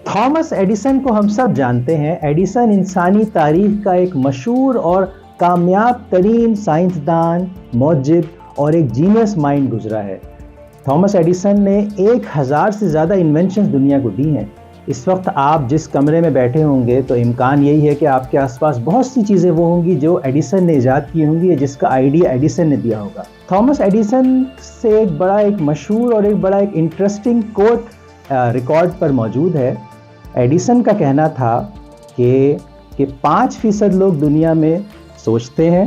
Thomas Edison کو ہم سب جانتے ہیں۔ ایڈیسن انسانی تاریخ کا ایک مشہور اور کامیاب ترین سائنسدان، موجد اور ایک جینیس مائنڈ گزرا ہے۔ تھامس ایڈیسن نے 1000 سے زیادہ انوینشنز دنیا کو دی ہیں۔ اس وقت آپ جس کمرے میں بیٹھے ہوں گے تو امکان یہی ہے کہ آپ کے آس پاس بہت سی چیزیں وہ ہوں گی جو ایڈیسن نے ایجاد کی ہوں گی، جس کا آئیڈیا ایڈیسن نے دیا ہوگا۔ تھامس ایڈیسن سے ایک مشہور اور ایک انٹرسٹنگ کوٹ ریکارڈ پر موجود ہے۔ ایڈیسن کا کہنا تھا کہ 5% لوگ دنیا میں سوچتے ہیں،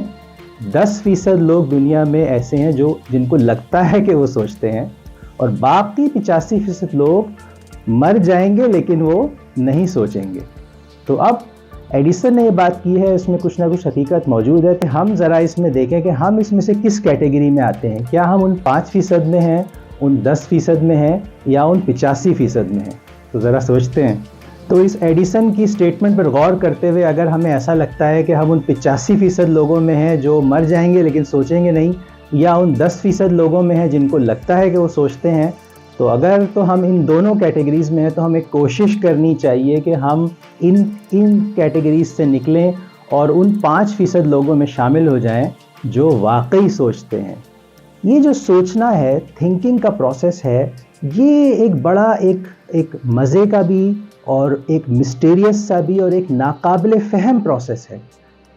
10% لوگ دنیا میں ایسے ہیں جن کو لگتا ہے کہ وہ سوچتے ہیں، اور باقی 85% لوگ مر جائیں گے لیکن وہ نہیں سوچیں گے۔ تو اب ایڈیسن نے یہ بات کی ہے، اس میں کچھ نہ کچھ حقیقت موجود ہے، کہ ہم ذرا اس میں دیکھیں کہ ہم اس میں سے کس کیٹیگری میں آتے ہیں۔ کیا ہم ان 5% میں ہیں، ان 10% میں ہیں، یا ان 85% میں ہیں؟ تو ذرا سوچتے ہیں۔ تو اس ایڈیسن کی سٹیٹمنٹ پر غور کرتے ہوئے اگر ہمیں ایسا لگتا ہے کہ ہم ان 85% لوگوں میں ہیں جو مر جائیں گے لیکن سوچیں گے نہیں، یا ان 10% لوگوں میں ہیں جن کو لگتا ہے کہ وہ سوچتے ہیں، تو اگر ہم ان دونوں کیٹیگریز میں ہیں تو ہمیں کوشش کرنی چاہیے کہ ہم ان کیٹیگریز سے نکلیں اور ان 5% لوگوں میں شامل ہو جائیں جو واقعی سوچتے ہیں۔ یہ جو سوچنا ہے، تھنکنگ کا پروسیس ہے، یہ ایک بڑا ایک مزے کا بھی اور ایک مسٹیریس سا بھی اور ایک ناقابل فہم پروسیس ہے۔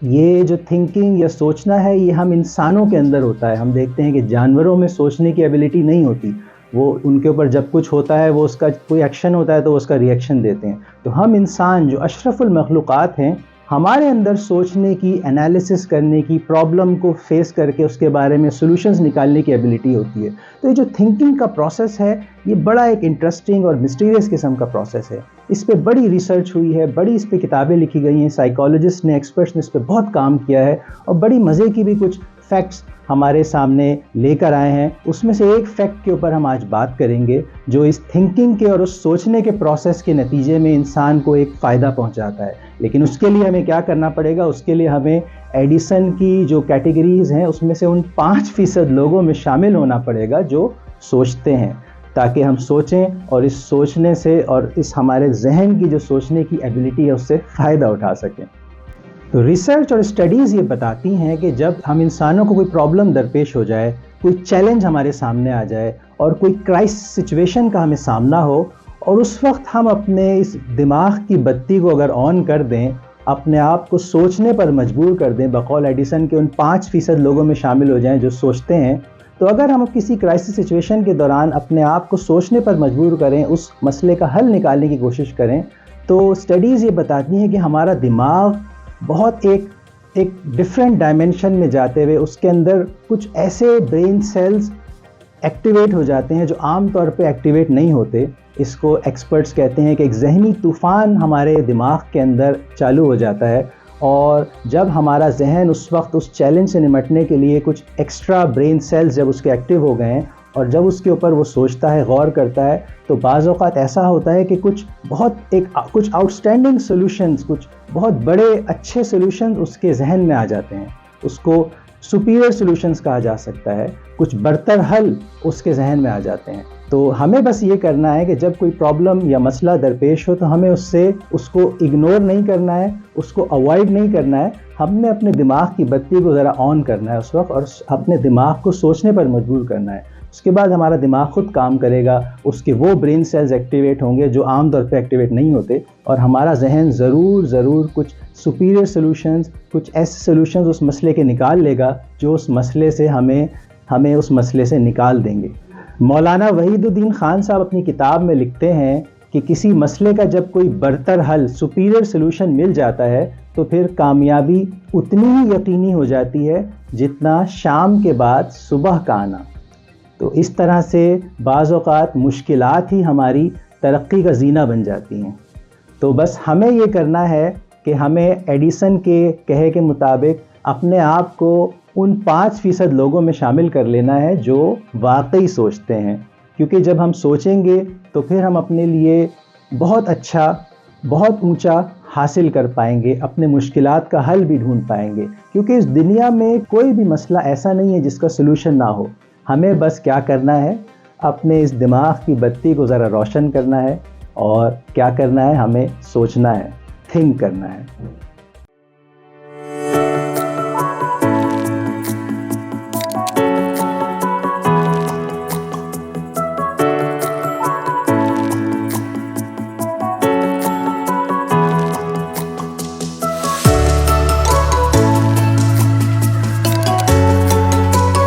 یہ جو تھنکنگ یا سوچنا ہے، یہ ہم انسانوں کے اندر ہوتا ہے۔ ہم دیکھتے ہیں کہ جانوروں میں سوچنے کی ایبلٹی نہیں ہوتی، وہ ان کے اوپر جب کچھ ہوتا ہے، وہ اس کا کوئی ایکشن ہوتا ہے تو وہ اس کا ریئیکشن دیتے ہیں۔ تو ہم انسان جو اشرف المخلوقات ہیں، ہمارے اندر سوچنے کی، انالیسس کرنے کی، پرابلم کو فیس کر کے اس کے بارے میں سولوشنز نکالنے کی ایبلٹی ہوتی ہے۔ تو یہ جو تھنکنگ کا پروسیس ہے، یہ بڑا ایک انٹرسٹنگ اور مسٹیریس قسم کا پروسیس ہے۔ اس پہ بڑی ریسرچ ہوئی ہے، بڑی اس پہ کتابیں لکھی گئی ہیں، سائیکالوجسٹ نے، ایکسپرٹس نے اس پہ بہت کام کیا ہے، اور بڑی مزے کی بھی کچھ فیکٹس ہمارے سامنے لے کر آئے ہیں۔ اس میں سے ایک فیکٹ کے اوپر ہم آج بات کریں گے جو اس تھنکنگ کے اور اس سوچنے کے پروسیس کے نتیجے میں انسان کو ایک فائدہ پہنچاتا ہے۔ لیکن اس کے لیے ہمیں کیا کرنا پڑے گا؟ اس کے لیے ہمیں ایڈیسن کی جو کیٹیگریز ہیں اس میں سے ان 5% لوگوں میں شامل ہونا پڑے گا جو سوچتے ہیں، تاکہ ہم سوچیں اور اس سوچنے سے اور اس ہمارے ذہن کی جو سوچنے کی ایبلٹی ہے اس سے فائدہ اٹھا سکیں۔ تو ریسرچ اور اسٹڈیز یہ بتاتی ہیں کہ جب ہم انسانوں کو کوئی پرابلم درپیش ہو جائے، کوئی چیلنج ہمارے سامنے آ جائے اور کوئی کرائسس سچویشن کا ہمیں سامنا ہو، اور اس وقت ہم اپنے اس دماغ کی بتی کو اگر آن کر دیں، اپنے آپ کو سوچنے پر مجبور کر دیں، بقول ایڈیسن کے ان 5% لوگوں میں شامل ہو جائیں جو سوچتے ہیں، تو اگر ہم کسی کرائسس سچویشن کے دوران اپنے آپ کو سوچنے پر مجبور کریں، اس مسئلے کا حل نکالنے کی کوشش کریں، تو اسٹڈیز یہ بتاتی ہیں کہ ہمارا دماغ بہت ایک ڈفرینٹ ڈائمنشن میں جاتے ہوئے اس کے اندر کچھ ایسے برین سیلز ایکٹیویٹ ہو جاتے ہیں جو عام طور پہ ایکٹیویٹ نہیں ہوتے۔ اس کو ایکسپرٹس کہتے ہیں کہ ایک ذہنی طوفان ہمارے دماغ کے اندر چالو ہو جاتا ہے، اور جب ہمارا ذہن اس وقت اس چیلنج سے نمٹنے کے لیے کچھ ایکسٹرا برین سیلز جب اس کے ایکٹیو ہو گئے ہیں اور جب اس کے اوپر وہ سوچتا ہے، غور کرتا ہے، تو بعض اوقات ایسا ہوتا ہے کہ کچھ آؤٹ اسٹینڈنگ سولوشنز، کچھ بہت بڑے اچھے سولوشنز اس کے ذہن میں آ جاتے ہیں۔ اس کو سپیریئر سولوشنز کہا جا سکتا ہے، کچھ برتر حل اس کے ذہن میں آ جاتے ہیں۔ تو ہمیں بس یہ کرنا ہے کہ جب کوئی پرابلم یا مسئلہ درپیش ہو تو ہمیں اس کو اگنور نہیں کرنا ہے، اس کو اوائڈ نہیں کرنا ہے، ہم نے اپنے دماغ کی بتی کو ذرا آن کرنا ہے اس وقت، اور اپنے دماغ کو سوچنے پر مجبور کرنا ہے۔ اس کے بعد ہمارا دماغ خود کام کرے گا، اس کے وہ برین سیلز ایکٹیویٹ ہوں گے جو عام طور پہ ایکٹیویٹ نہیں ہوتے، اور ہمارا ذہن ضرور کچھ سپیریئر سولوشنز، کچھ ایسے سولوشنز اس مسئلے کے نکال لے گا جو اس مسئلے سے ہمیں اس مسئلے سے نکال دیں گے۔ مولانا وحید الدین خان صاحب اپنی کتاب میں لکھتے ہیں کہ کسی مسئلے کا جب کوئی برتر حل، سپیریئر سولوشن مل جاتا ہے تو پھر کامیابی اتنی ہی یقینی ہو جاتی ہے جتنا شام کے بعد صبح کا آنا۔ تو اس طرح سے بعض اوقات مشکلات ہی ہماری ترقی کا زینہ بن جاتی ہیں۔ تو بس ہمیں یہ کرنا ہے کہ ہمیں ایڈیسن کے کہے کے مطابق اپنے آپ کو ان 5% لوگوں میں شامل کر لینا ہے جو واقعی سوچتے ہیں، کیونکہ جب ہم سوچیں گے تو پھر ہم اپنے لیے بہت اچھا، بہت اونچا حاصل کر پائیں گے، اپنے مشکلات کا حل بھی ڈھونڈ پائیں گے، کیونکہ اس دنیا میں کوئی بھی مسئلہ ایسا نہیں ہے جس کا سلوشن نہ ہو۔ ہمیں بس کیا کرنا ہے؟ اپنے اس دماغ کی بتی کو ذرا روشن کرنا ہے اور کیا کرنا ہے؟ ہمیں سوچنا ہے، تھنک کرنا ہے.